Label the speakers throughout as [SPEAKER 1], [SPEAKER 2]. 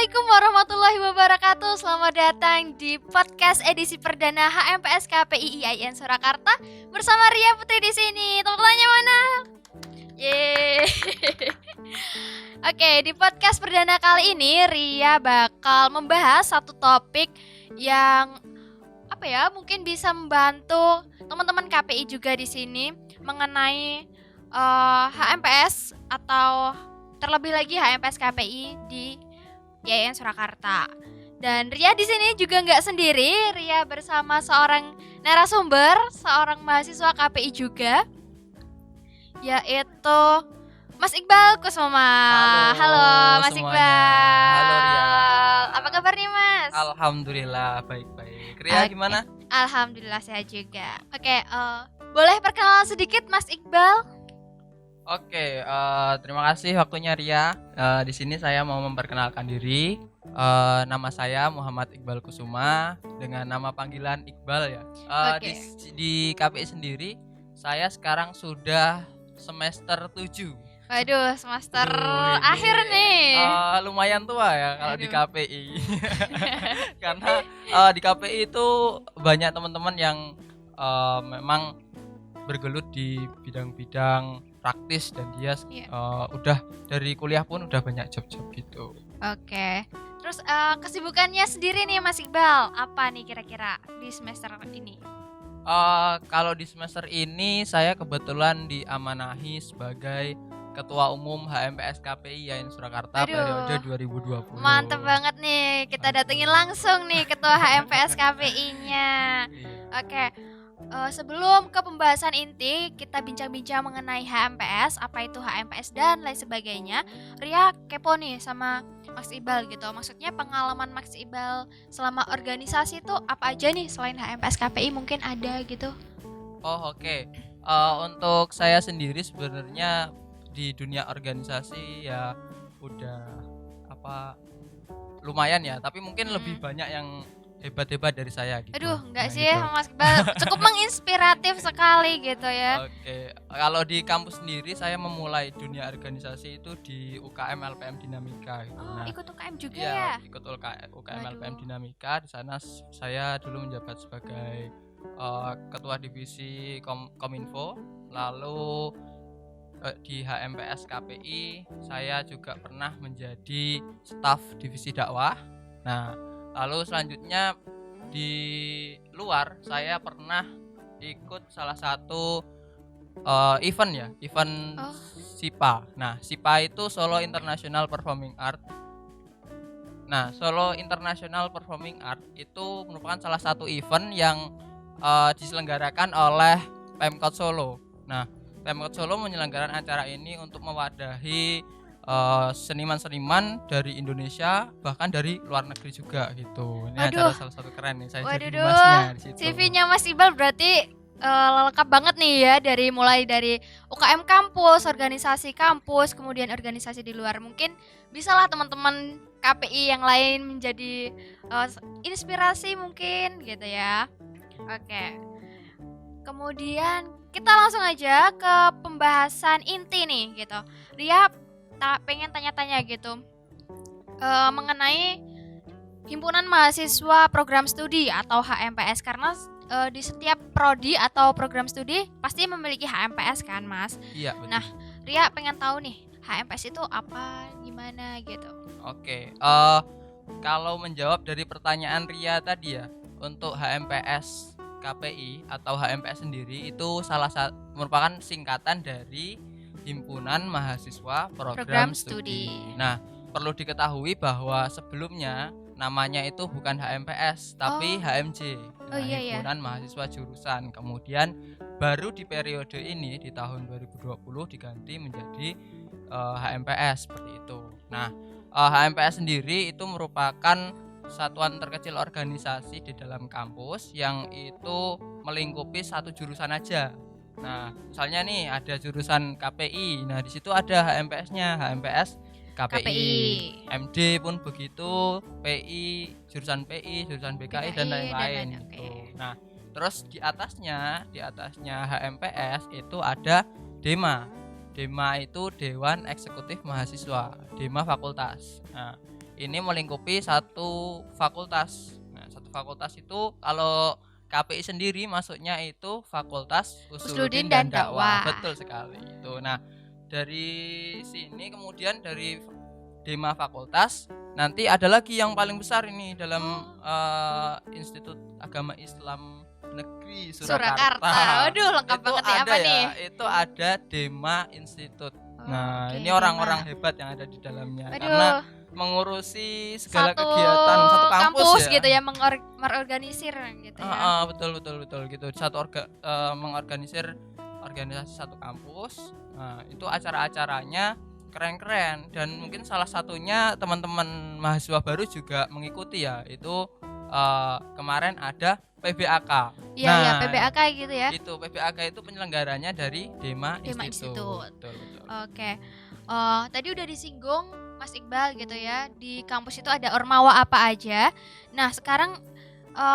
[SPEAKER 1] Assalamualaikum warahmatullahi wabarakatuh. Selamat datang di podcast edisi perdana HMPS KPI IAIN Surakarta bersama Ria Putri di sini. Tepuk tangannya mana? Yeay. Oke, di podcast perdana kali ini Ria bakal membahas satu topik yang mungkin bisa membantu teman-teman KPI juga di sini mengenai HMPS atau terlebih lagi HMPS KPI di IAIN Surakarta. Dan Ria di sini juga nggak sendiri, Ria bersama seorang narasumber, seorang mahasiswa KPI juga, yaitu Mas Iqbal Kusuma. Halo Mas
[SPEAKER 2] semuanya.
[SPEAKER 1] Iqbal.
[SPEAKER 2] Halo Ria.
[SPEAKER 1] Apa kabar nih Mas?
[SPEAKER 2] Alhamdulillah baik-baik. Ria gimana?
[SPEAKER 1] Alhamdulillah sehat juga. Oke, boleh perkenalan sedikit Mas Iqbal?
[SPEAKER 2] Oke, terima kasih waktunya Ria. Di sini saya mau memperkenalkan diri. Nama saya Muhammad Iqbal Kusuma dengan nama panggilan Iqbal ya.
[SPEAKER 1] Oke.
[SPEAKER 2] Di KPI sendiri saya sekarang sudah semester 7.
[SPEAKER 1] Waduh, semester
[SPEAKER 2] Aduh, ini,
[SPEAKER 1] akhir nih.
[SPEAKER 2] Lumayan tua ya kalau di
[SPEAKER 1] Aduh.
[SPEAKER 2] KPI. Karena di KPI itu banyak teman-teman yang memang bergelut di bidang-bidang praktis dan dia
[SPEAKER 1] Iya.
[SPEAKER 2] udah dari kuliah pun udah banyak job-job gitu.
[SPEAKER 1] Oke. Terus kesibukannya sendiri nih Mas Iqbal, apa nih kira-kira di semester ini?
[SPEAKER 2] Kalau di semester ini saya kebetulan diamanahi sebagai Ketua Umum HMPS KPI IAIN Surakarta
[SPEAKER 1] Aduh.
[SPEAKER 2] periode 2020.
[SPEAKER 1] Mantep banget nih, kita datengin langsung nih Ketua HMPS KPI-nya.
[SPEAKER 2] Iya.
[SPEAKER 1] Oke, sebelum ke pembahasan inti, kita bincang-bincang mengenai HMPS, apa itu HMPS dan lain sebagainya. Ria kepo nih sama Mas Iqbal gitu. Maksudnya pengalaman Mas Iqbal selama organisasi itu apa aja nih selain HMPS KPI mungkin ada gitu.
[SPEAKER 2] Oh oke. Untuk saya sendiri sebenarnya di dunia organisasi ya udah lumayan ya, tapi mungkin lebih banyak yang hebat-hebat dari saya gitu.
[SPEAKER 1] Aduh, enggak
[SPEAKER 2] Nah,
[SPEAKER 1] sih
[SPEAKER 2] gitu.
[SPEAKER 1] Mas Iqbal, cukup menginspiratif sekali gitu ya.
[SPEAKER 2] Oke, kalau di kampus sendiri saya memulai dunia organisasi itu di UKM LPM Dinamika gitu.
[SPEAKER 1] Oh, ikut UKM juga
[SPEAKER 2] iya,
[SPEAKER 1] ya?
[SPEAKER 2] ikut UKM LPM
[SPEAKER 1] Waduh.
[SPEAKER 2] Dinamika. Di sana saya dulu menjabat sebagai ketua divisi Kominfo. Lalu di HMPS KPI saya juga pernah menjadi staf divisi dakwah. Nah, lalu selanjutnya di luar saya pernah ikut salah satu event
[SPEAKER 1] Oh.
[SPEAKER 2] SIPA. Nah, SIPA itu Solo International Performing Art. Nah, Solo International Performing Art itu merupakan salah satu event yang diselenggarakan oleh Pemkot Solo. Nah, Pemkot Solo menyelenggarakan acara ini untuk mewadahi seniman-seniman dari Indonesia bahkan dari luar negeri juga gitu. Ini
[SPEAKER 1] Waduh.
[SPEAKER 2] acara salah satu keren nih, saya jadi
[SPEAKER 1] Waduh,
[SPEAKER 2] humasnya di situ.
[SPEAKER 1] CV-nya Mas Iqbal berarti lengkap banget nih ya, mulai dari UKM kampus, organisasi kampus, kemudian organisasi di luar. Mungkin bisalah teman-teman KPI yang lain menjadi inspirasi mungkin gitu ya. Oke. Kemudian kita langsung aja ke pembahasan inti nih gitu. Ria pengen tanya-tanya gitu mengenai Himpunan Mahasiswa Program Studi atau HMPS, karena di setiap prodi atau program studi pasti memiliki HMPS kan Mas.
[SPEAKER 2] Iya, betul.
[SPEAKER 1] Nah, Ria pengen tahu nih HMPS itu apa, gimana gitu.
[SPEAKER 2] Oke, kalau menjawab dari pertanyaan Ria tadi ya, untuk HMPS KPI atau HMPS sendiri itu merupakan singkatan dari Himpunan Mahasiswa Program Studi. Nah, perlu diketahui bahwa sebelumnya namanya itu bukan HMPS tapi HMJ.
[SPEAKER 1] Oh, iya, iya.
[SPEAKER 2] Himpunan Mahasiswa Jurusan. Kemudian baru di periode ini di tahun 2020 diganti menjadi HMPS seperti itu. Nah, HMPS sendiri itu merupakan satuan terkecil organisasi di dalam kampus yang itu melingkupi satu jurusan aja. Nah, misalnya nih ada jurusan KPI. Nah, di situ ada HMPS-nya, HMPS KPI. MD pun begitu, PI, jurusan BKI dan lain-lain gitu. Nah, terus di atasnya HMPS itu ada DEMA. DEMA itu Dewan Eksekutif Mahasiswa, DEMA Fakultas. Nah, ini melingkupi satu fakultas. Nah, satu fakultas itu kalau KPI sendiri masuknya itu Fakultas Usuluddin dan Dakwah. Betul sekali itu. Nah, dari sini kemudian dari Dema fakultas nanti ada lagi yang paling besar ini dalam Institut Agama Islam Negeri Surakarta.
[SPEAKER 1] Waduh, lengkap
[SPEAKER 2] Itu
[SPEAKER 1] banget nih,
[SPEAKER 2] ada
[SPEAKER 1] apa nih?
[SPEAKER 2] Itu ada Dema Institut. Nah,
[SPEAKER 1] Oke,
[SPEAKER 2] ini orang-orang
[SPEAKER 1] Dema.
[SPEAKER 2] hebat yang ada di dalamnya
[SPEAKER 1] Waduh,
[SPEAKER 2] karena mengurusi segala
[SPEAKER 1] satu
[SPEAKER 2] kegiatan satu kampus ya.
[SPEAKER 1] gitu ya, mengorganisir gitu ya.
[SPEAKER 2] Betul gitu. Mengorganisir organisasi satu kampus. Nah, itu acara-acaranya keren-keren dan mungkin salah satunya teman-teman mahasiswa baru juga mengikuti ya. Itu kemarin ada PBAK.
[SPEAKER 1] Iya, iya, PBAK gitu ya.
[SPEAKER 2] Itu PBAK itu penyelenggaranya dari Dema
[SPEAKER 1] Institut.
[SPEAKER 2] Betul.
[SPEAKER 1] Oke. Tadi udah disinggung Mas Iqbal gitu ya, di kampus itu ada ormawa apa aja. Nah, sekarang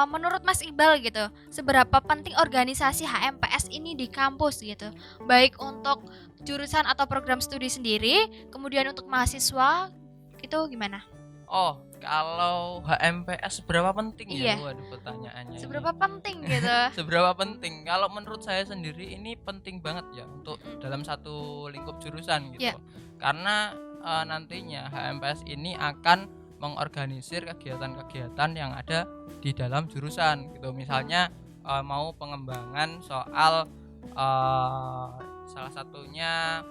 [SPEAKER 1] menurut Mas Iqbal gitu, seberapa penting organisasi HMPS ini di kampus gitu, baik untuk jurusan atau program studi sendiri, kemudian untuk mahasiswa, itu gimana?
[SPEAKER 2] Oh, kalau HMPS seberapa penting ya?
[SPEAKER 1] Iya.
[SPEAKER 2] Waduh, pertanyaannya ini.
[SPEAKER 1] Seberapa penting gitu?
[SPEAKER 2] Seberapa penting? Kalau menurut saya sendiri ini penting banget ya untuk dalam satu lingkup jurusan gitu.
[SPEAKER 1] Iya.
[SPEAKER 2] Karena nantinya HMPS ini akan mengorganisir kegiatan-kegiatan yang ada di dalam jurusan gitu. Misalnya mau pengembangan soal salah satunya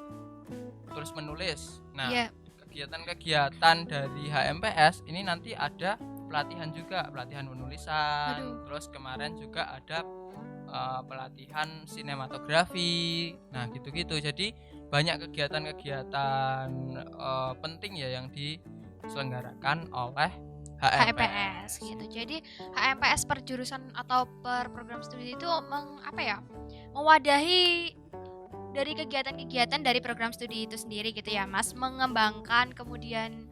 [SPEAKER 2] tulis menulis. Nah,
[SPEAKER 1] Iya.
[SPEAKER 2] kegiatan-kegiatan dari HMPS ini nanti ada pelatihan juga, pelatihan penulisan.
[SPEAKER 1] Aduh.
[SPEAKER 2] Terus kemarin juga ada pelatihan sinematografi. Nah, gitu-gitu. Jadi banyak kegiatan-kegiatan penting ya yang diselenggarakan oleh HMPS
[SPEAKER 1] gitu. Jadi HMPS per jurusan atau per program studi itu mewadahi dari kegiatan-kegiatan dari program studi itu sendiri gitu ya, Mas, mengembangkan kemudian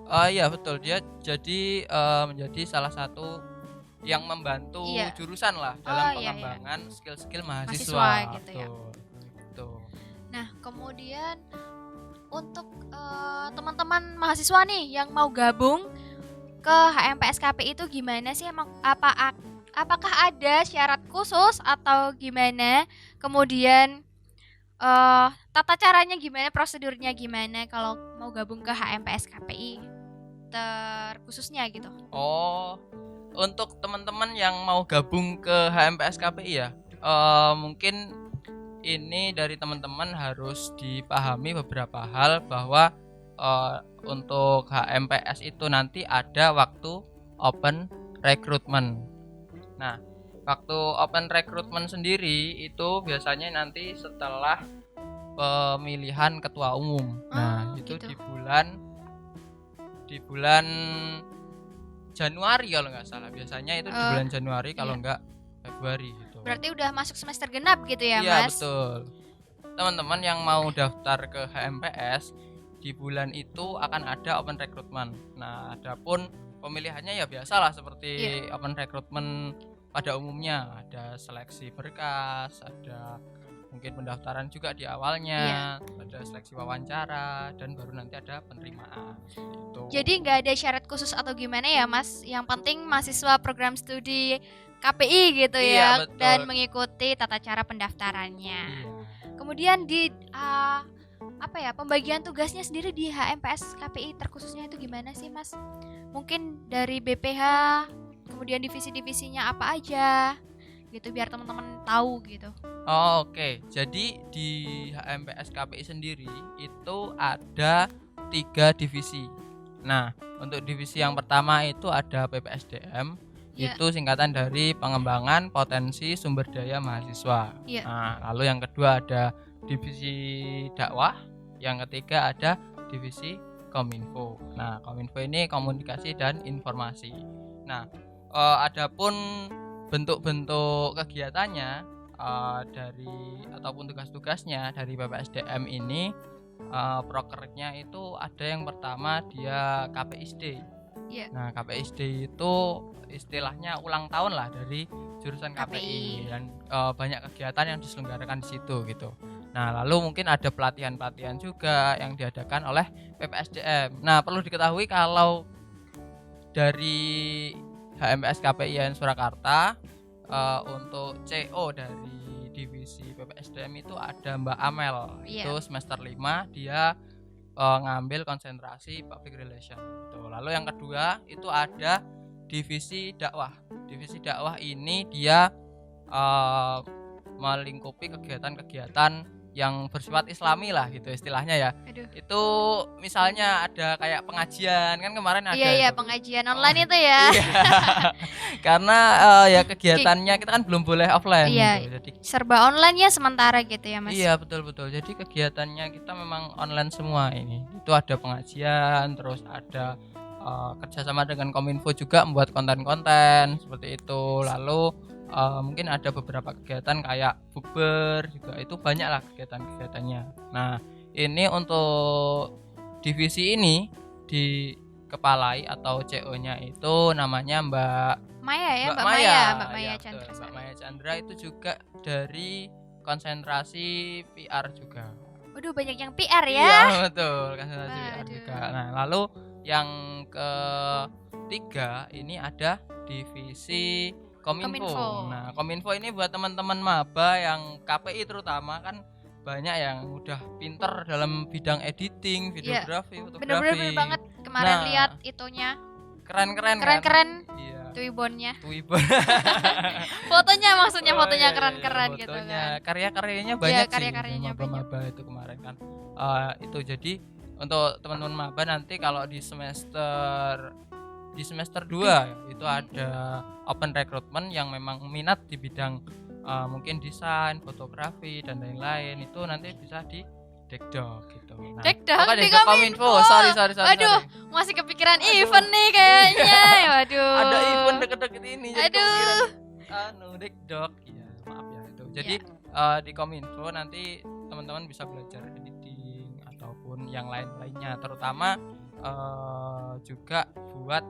[SPEAKER 2] Iya betul, dia jadi menjadi salah satu yang membantu jurusan lah dalam pengembangan skill-skill mahasiswa
[SPEAKER 1] gitu ya.
[SPEAKER 2] Tuh.
[SPEAKER 1] Nah, kemudian untuk teman-teman mahasiswa nih yang mau gabung ke HMPS KPI itu gimana sih, emang apakah ada syarat khusus atau gimana? Kemudian tata caranya gimana, prosedurnya gimana kalau mau gabung ke HMPS KPI terkhususnya gitu?
[SPEAKER 2] Oh, untuk teman-teman yang mau gabung ke HMPS KPI ya, mungkin ini dari teman-teman harus dipahami beberapa hal bahwa untuk HMPS itu nanti ada waktu open recruitment. Nah, waktu open recruitment sendiri itu biasanya nanti setelah pemilihan ketua umum. Nah, itu
[SPEAKER 1] gitu.
[SPEAKER 2] di bulan Januari kalau nggak salah. Biasanya itu di bulan Januari kalau nggak Februari gitu.
[SPEAKER 1] Berarti udah masuk semester genap gitu ya,
[SPEAKER 2] Iya,
[SPEAKER 1] Mas?
[SPEAKER 2] betul. Teman-teman yang mau daftar ke HMPS di bulan itu akan ada open recruitment. Nah, adapun pemilihannya ya biasalah seperti open recruitment pada umumnya, ada seleksi berkas, ada mungkin pendaftaran juga di awalnya, ada seleksi wawancara, dan baru nanti ada penerimaan. Gitu.
[SPEAKER 1] Jadi nggak ada syarat khusus atau gimana ya, Mas? Yang penting mahasiswa program studi KPI gitu ya,
[SPEAKER 2] betul.
[SPEAKER 1] dan mengikuti tata cara pendaftarannya.
[SPEAKER 2] Iya.
[SPEAKER 1] Kemudian di pembagian tugasnya sendiri di HMPS KPI terkhususnya itu gimana sih, Mas? Mungkin dari BPH, kemudian divisi-divisinya apa aja gitu, biar teman-teman tahu gitu.
[SPEAKER 2] Oke. Jadi di HMPS KPI sendiri itu ada 3 divisi. Nah, untuk divisi yang pertama itu ada PPSDM, itu singkatan dari pengembangan potensi sumber daya mahasiswa. Nah, lalu yang kedua ada divisi dakwah, yang ketiga ada divisi Kominfo. Nah, Kominfo ini komunikasi dan informasi. Nah, adapun bentuk-bentuk kegiatannya ataupun tugas-tugasnya dari PPSDM ini, prokernya itu ada yang pertama dia KPSD. Nah, KPSD itu istilahnya ulang tahun lah dari jurusan KPI dan banyak kegiatan yang diselenggarakan di situ gitu. Nah, lalu mungkin ada pelatihan-pelatihan juga yang diadakan oleh PPSDM. Nah, perlu diketahui kalau dari HMPS KPIN Surakarta untuk CO dari divisi PPSDM itu ada Mbak Amel.
[SPEAKER 1] Iya.
[SPEAKER 2] Itu semester 5 dia ngambil konsentrasi public relation. Tuh. Lalu yang kedua itu ada divisi dakwah. Divisi dakwah ini dia melingkupi kegiatan-kegiatan yang bersifat islami lah gitu istilahnya ya.
[SPEAKER 1] Aduh.
[SPEAKER 2] Itu misalnya ada kayak pengajian kan kemarin ada
[SPEAKER 1] Iya,
[SPEAKER 2] itu.
[SPEAKER 1] pengajian online itu ya.
[SPEAKER 2] Iya. Karena ya kegiatannya kita kan belum boleh offline
[SPEAKER 1] Iya.
[SPEAKER 2] gitu. Jadi
[SPEAKER 1] Serba online ya sementara gitu ya, Mas.
[SPEAKER 2] iya betul. Jadi kegiatannya kita memang online semua ini. Itu ada pengajian, terus ada kerjasama dengan Kominfo juga membuat konten-konten seperti itu. Lalu mungkin ada beberapa kegiatan kayak bukber juga, itu banyak lah kegiatan-kegiatannya. Nah ini untuk divisi ini dikepalai atau CO-nya itu namanya Mbak
[SPEAKER 1] Maya ya, Mbak
[SPEAKER 2] Maya.
[SPEAKER 1] Maya, Mbak Maya
[SPEAKER 2] Ya,
[SPEAKER 1] Chandra.
[SPEAKER 2] betul. Mbak Maya Chandra itu juga dari konsentrasi PR juga.
[SPEAKER 1] Waduh, banyak yang PR ya.
[SPEAKER 2] Iya betul, konsentrasi PR
[SPEAKER 1] Waduh.
[SPEAKER 2] juga. Nah lalu yang ketiga ini ada divisi Kominfo.
[SPEAKER 1] Kominfo.
[SPEAKER 2] Nah Kominfo ini buat teman-teman maba yang KPI terutama kan banyak yang udah pinter dalam bidang editing, videografi, fotografi.
[SPEAKER 1] Bener-bener banget kemarin
[SPEAKER 2] Nah,
[SPEAKER 1] lihat itunya.
[SPEAKER 2] Keren-keren kan?
[SPEAKER 1] Keren-keren
[SPEAKER 2] Iya.
[SPEAKER 1] Twibbonnya.
[SPEAKER 2] Twibbon.
[SPEAKER 1] Fotonya maksudnya
[SPEAKER 2] Oh,
[SPEAKER 1] fotonya
[SPEAKER 2] iya,
[SPEAKER 1] keren-keren
[SPEAKER 2] iya,
[SPEAKER 1] gitu
[SPEAKER 2] fotonya.
[SPEAKER 1] kan.
[SPEAKER 2] Karya-karyanya
[SPEAKER 1] Iya,
[SPEAKER 2] banyak sih.
[SPEAKER 1] karya-karyanya
[SPEAKER 2] Maba-maba itu kemarin kan. Itu jadi untuk teman-teman maba nanti kalau di semester 2 itu ada open recruitment yang memang minat di bidang mungkin desain, fotografi dan lain-lain, itu nanti bisa di Dekdok gitu. Nah,
[SPEAKER 1] Dekdok
[SPEAKER 2] bukan
[SPEAKER 1] di
[SPEAKER 2] Dekdok
[SPEAKER 1] Kominfo.
[SPEAKER 2] Sorry.
[SPEAKER 1] Aduh, masih kepikiran event nih kayaknya. Waduh.
[SPEAKER 2] Ada event deket-deket ini jadi
[SPEAKER 1] Aduh.
[SPEAKER 2] kepikiran Dekdok. Iya, maaf ya itu. Jadi
[SPEAKER 1] Iya.
[SPEAKER 2] di Kominfo nanti teman-teman bisa belajar editing ataupun yang lain-lainnya, terutama juga buat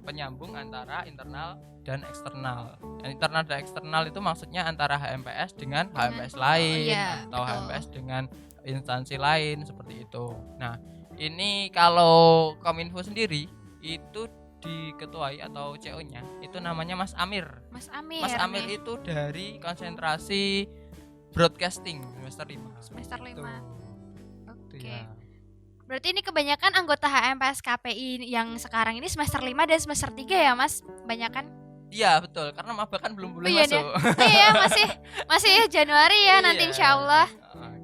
[SPEAKER 2] penyambung antara internal dan eksternal. Internal dan eksternal itu maksudnya antara HMPS dengan HMPS lain
[SPEAKER 1] iya,
[SPEAKER 2] atau
[SPEAKER 1] betul.
[SPEAKER 2] HMPS dengan instansi lain seperti itu. Nah, ini kalau Kominfo sendiri itu diketuai atau CO-nya itu namanya Mas Amir.
[SPEAKER 1] Mas Amir.
[SPEAKER 2] Mas Amir
[SPEAKER 1] nih.
[SPEAKER 2] itu dari konsentrasi broadcasting semester 5.
[SPEAKER 1] Semester 5.
[SPEAKER 2] Itu
[SPEAKER 1] Oke.
[SPEAKER 2] ya.
[SPEAKER 1] Berarti ini kebanyakan anggota HMPS KPI yang sekarang ini semester 5 dan semester 3 ya, Mas? Banyakan?
[SPEAKER 2] Iya, betul. Karena maba kan belum boleh
[SPEAKER 1] iya,
[SPEAKER 2] masuk.
[SPEAKER 1] Iya, masih Januari ya nanti
[SPEAKER 2] Iya.
[SPEAKER 1] insyaallah.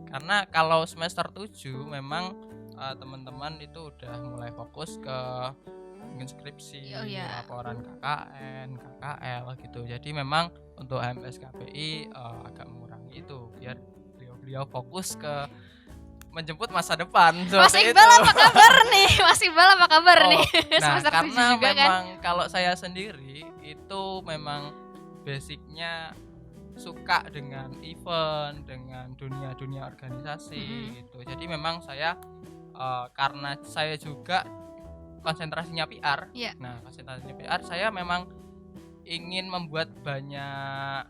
[SPEAKER 2] Karena kalau semester 7 memang teman-teman itu udah mulai fokus ke mungkin skripsi,
[SPEAKER 1] Oh, iya.
[SPEAKER 2] laporan KKN, KKL gitu. Jadi memang untuk HMPS KPI agak mengurangi itu biar beliau fokus ke menjemput masa depan.
[SPEAKER 1] Mas
[SPEAKER 2] seperti
[SPEAKER 1] Iqbal
[SPEAKER 2] itu.
[SPEAKER 1] apa kabar nih? Mas Iqbal apa kabar nih?
[SPEAKER 2] Nah,
[SPEAKER 1] Semester 7
[SPEAKER 2] karena
[SPEAKER 1] juga kan?
[SPEAKER 2] memang kalau saya sendiri itu memang basicnya suka dengan event, dengan dunia organisasi gitu. Jadi memang saya karena saya juga konsentrasinya PR.
[SPEAKER 1] Iya.
[SPEAKER 2] Nah, konsentrasinya PR, saya memang ingin membuat banyak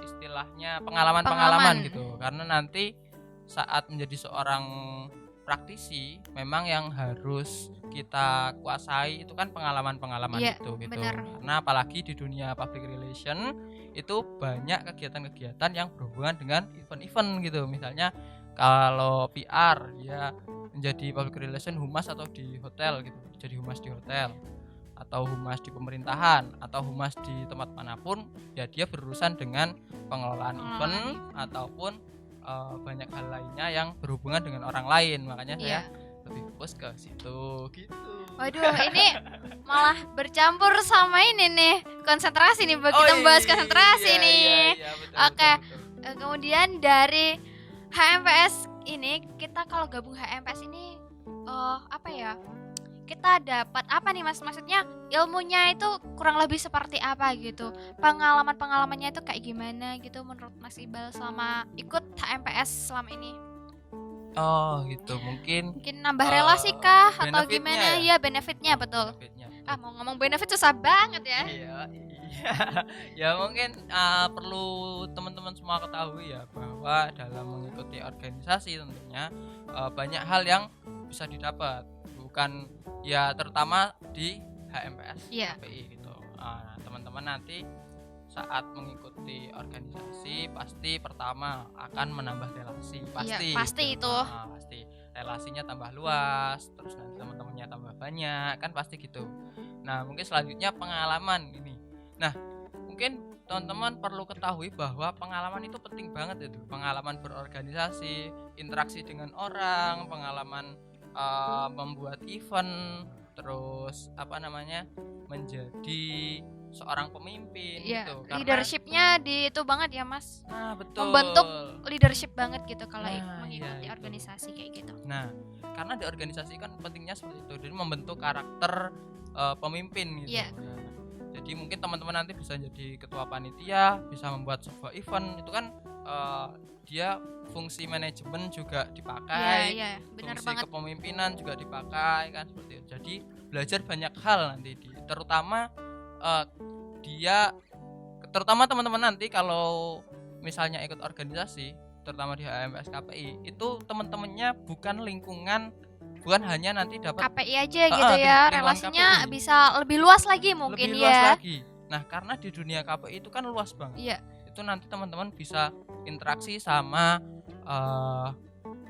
[SPEAKER 2] istilahnya pengalaman gitu. Karena nanti saat menjadi seorang praktisi memang yang harus kita kuasai itu kan pengalaman-pengalaman
[SPEAKER 1] Iya,
[SPEAKER 2] itu gitu.
[SPEAKER 1] benar.
[SPEAKER 2] Karena apalagi di dunia public relation itu banyak kegiatan-kegiatan yang berhubungan dengan event-event gitu. Misalnya kalau PR dia menjadi public relation humas atau di hotel gitu. Jadi humas di hotel atau humas di pemerintahan atau humas di tempat manapun, ya dia berurusan dengan pengelolaan event ataupun banyak hal lainnya yang berhubungan dengan orang lain. Makanya saya lebih fokus ke situ gitu.
[SPEAKER 1] Waduh, ini malah bercampur sama ini nih, konsentrasi nih, kita membahas konsentrasi nih.
[SPEAKER 2] Iya, betul,
[SPEAKER 1] Oke.
[SPEAKER 2] betul.
[SPEAKER 1] Kemudian dari HMPS ini, kita kalau gabung HMPS ini apa ya? Kita dapat apa nih Mas? Maksudnya ilmunya itu kurang lebih seperti apa gitu? Pengalaman-pengalamannya itu kayak gimana gitu menurut Mas Iqbal selama ikut HMPS selama ini?
[SPEAKER 2] Oh gitu, mungkin
[SPEAKER 1] Nambah relasi kah atau
[SPEAKER 2] benefitnya
[SPEAKER 1] gimana?
[SPEAKER 2] ya?
[SPEAKER 1] Ya benefitnya betul.
[SPEAKER 2] benefitnya.
[SPEAKER 1] Mau ngomong benefit susah banget ya.
[SPEAKER 2] Iya. Ya mungkin perlu teman-teman semua ketahui ya bahwa dalam mengikuti organisasi tentunya banyak hal yang bisa didapat, bukan ya terutama di HMPS
[SPEAKER 1] Iya.
[SPEAKER 2] KPI gitu. Teman-teman nanti saat mengikuti organisasi pasti pertama akan menambah relasi, pasti.
[SPEAKER 1] Iya, pasti
[SPEAKER 2] gitu.
[SPEAKER 1] itu.
[SPEAKER 2] Pasti relasinya tambah luas, terus nanti teman-temannya tambah banyak, kan pasti gitu. Nah, mungkin selanjutnya pengalaman ini. Nah, mungkin teman-teman perlu ketahui bahwa pengalaman itu penting banget itu. Pengalaman berorganisasi, interaksi dengan orang, pengalaman membuat event, terus menjadi seorang pemimpin
[SPEAKER 1] Iya,
[SPEAKER 2] gitu. Karena
[SPEAKER 1] leadership-nya di itu banget ya, Mas.
[SPEAKER 2] betul.
[SPEAKER 1] Membentuk leadership banget gitu kalau mengikuti
[SPEAKER 2] iya, itu.
[SPEAKER 1] organisasi kayak gitu.
[SPEAKER 2] Nah, karena di organisasi kan pentingnya seperti itu. Jadi membentuk karakter pemimpin gitu.
[SPEAKER 1] Iya.
[SPEAKER 2] Nah, jadi mungkin teman-teman nanti bisa jadi ketua panitia, bisa membuat sebuah event, itu kan dia fungsi manajemen juga dipakai,
[SPEAKER 1] Iya, benar
[SPEAKER 2] fungsi
[SPEAKER 1] banget.
[SPEAKER 2] kepemimpinan juga dipakai kan seperti itu. Jadi belajar banyak hal nanti terutama dia terutama teman-teman nanti kalau misalnya ikut organisasi terutama di HMPS KPI itu teman-temannya bukan hanya nanti dapat
[SPEAKER 1] KPI aja gitu ya,
[SPEAKER 2] lingkungan
[SPEAKER 1] relasinya
[SPEAKER 2] KPI.
[SPEAKER 1] bisa lebih luas lagi mungkin
[SPEAKER 2] lebih luas
[SPEAKER 1] ya.
[SPEAKER 2] lagi. Nah, karena di dunia KPI itu kan luas banget.
[SPEAKER 1] Iya.
[SPEAKER 2] Itu nanti teman-teman bisa interaksi sama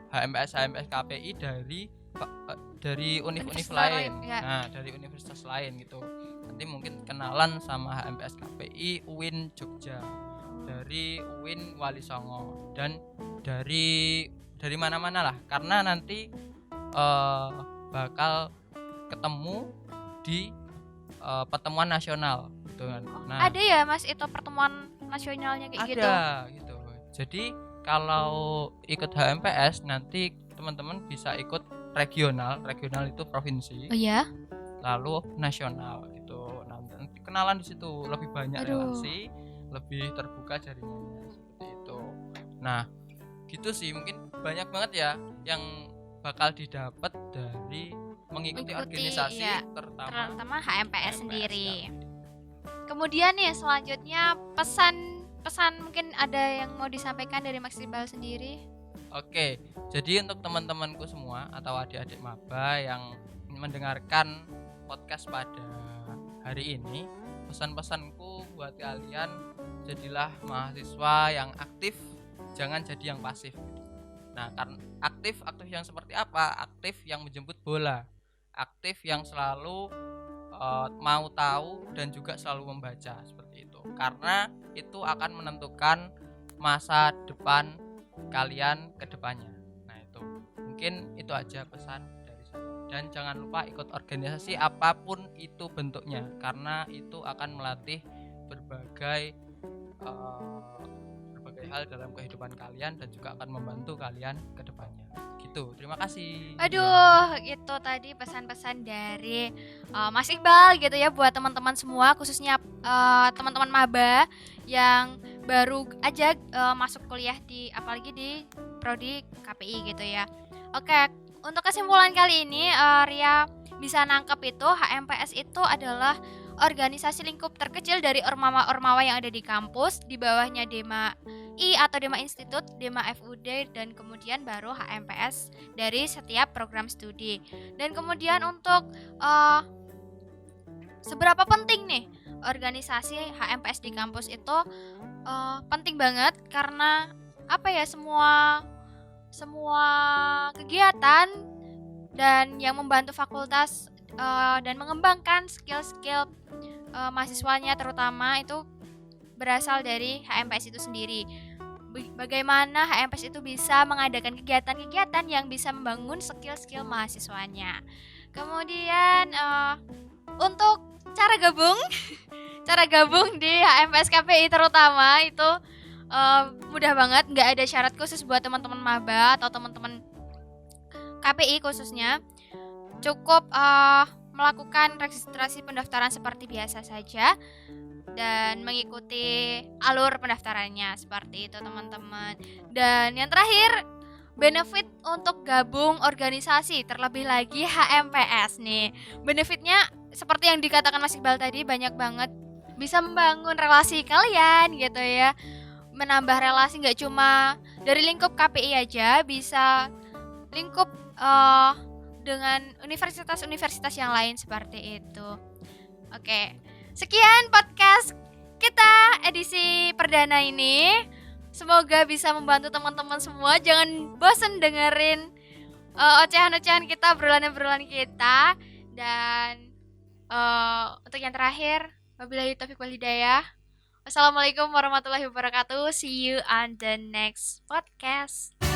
[SPEAKER 2] HMPS KPI dari univ-univ
[SPEAKER 1] Universitas
[SPEAKER 2] lain.
[SPEAKER 1] lain, ya.
[SPEAKER 2] Nah, dari universitas lain gitu. Nanti mungkin kenalan sama HMPS KPI UIN Jogja, dari UIN Wali Songo, dan dari mana-mana lah. Karena nanti bakal ketemu di pertemuan nasional gitu kan. Nah,
[SPEAKER 1] Ada ya Mas itu pertemuan nasionalnya kayak gitu.
[SPEAKER 2] ada gitu. Jadi kalau ikut HMPS nanti teman-teman bisa ikut regional itu provinsi,
[SPEAKER 1] Oh iya.
[SPEAKER 2] lalu nasional gitu. Nanti kenalan di situ lebih banyak relasi, lebih terbuka jaringannya seperti itu. Nah, gitu sih, mungkin banyak banget ya yang bakal didapat dari mengikuti organisasi
[SPEAKER 1] ya,
[SPEAKER 2] terutama
[SPEAKER 1] HMPS sendiri.
[SPEAKER 2] kan.
[SPEAKER 1] Kemudian nih selanjutnya pesan mungkin ada yang mau disampaikan dari Mas Iqbal sendiri.
[SPEAKER 2] Oke, jadi untuk teman-temanku semua atau adik-adik maba yang mendengarkan podcast pada hari ini, pesan-pesanku buat kalian, jadilah mahasiswa yang aktif, jangan jadi yang pasif. Nah, karena aktif yang seperti apa? Aktif yang menjemput bola, aktif yang selalu mau tahu dan juga selalu membaca seperti itu. Karena itu akan menentukan masa depan kalian ke depannya. Nah, itu mungkin itu aja pesan dari saya. Dan jangan lupa ikut organisasi apapun itu bentuknya, karena itu akan melatih berbagai hal dalam kehidupan kalian dan juga akan membantu kalian ke depannya. Gitu. Terima kasih.
[SPEAKER 1] Aduh, itu tadi pesan-pesan dari Mas Iqbal gitu ya buat teman-teman semua, khususnya teman-teman maba yang baru aja masuk kuliah apalagi di prodi KPI gitu ya. Oke, untuk kesimpulan kali ini Ria bisa nangkep itu HMPS itu adalah organisasi lingkup terkecil dari ormawa-ormawa yang ada di kampus, di bawahnya Dema I atau Dema Institut, Dema FUD, dan kemudian baru HMPS dari setiap program studi. Dan kemudian untuk seberapa penting nih organisasi HMPS di kampus itu penting banget karena apa ya, semua kegiatan dan yang membantu fakultas dan mengembangkan skill-skill mahasiswanya terutama itu berasal dari HMPS itu sendiri. Bagaimana HMPS itu bisa mengadakan kegiatan-kegiatan yang bisa membangun skill-skill mahasiswanya. Kemudian untuk cara gabung di HMPS KPI terutama itu mudah banget, nggak ada syarat khusus buat teman-teman maba atau teman-teman KPI khususnya. Cukup melakukan registrasi pendaftaran seperti biasa saja dan mengikuti alur pendaftarannya seperti itu teman-teman. Dan yang terakhir, benefit untuk gabung organisasi, terlebih lagi HMPS nih. Benefitnya seperti yang dikatakan Mas Iqbal tadi banyak banget. bisa membangun relasi kalian gitu ya, menambah relasi nggak cuma dari lingkup KPI aja, bisa lingkup dengan universitas-universitas yang lain seperti itu. Oke, sekian podcast kita edisi perdana ini. Semoga bisa membantu teman-teman semua. Jangan bosan dengerin ocehan-ocehan kita, obrolan-obrolan kita. Dan untuk yang terakhir, wabillahi taufiq wal hidayah. Wassalamualaikum warahmatullahi wabarakatuh. See you on the next podcast.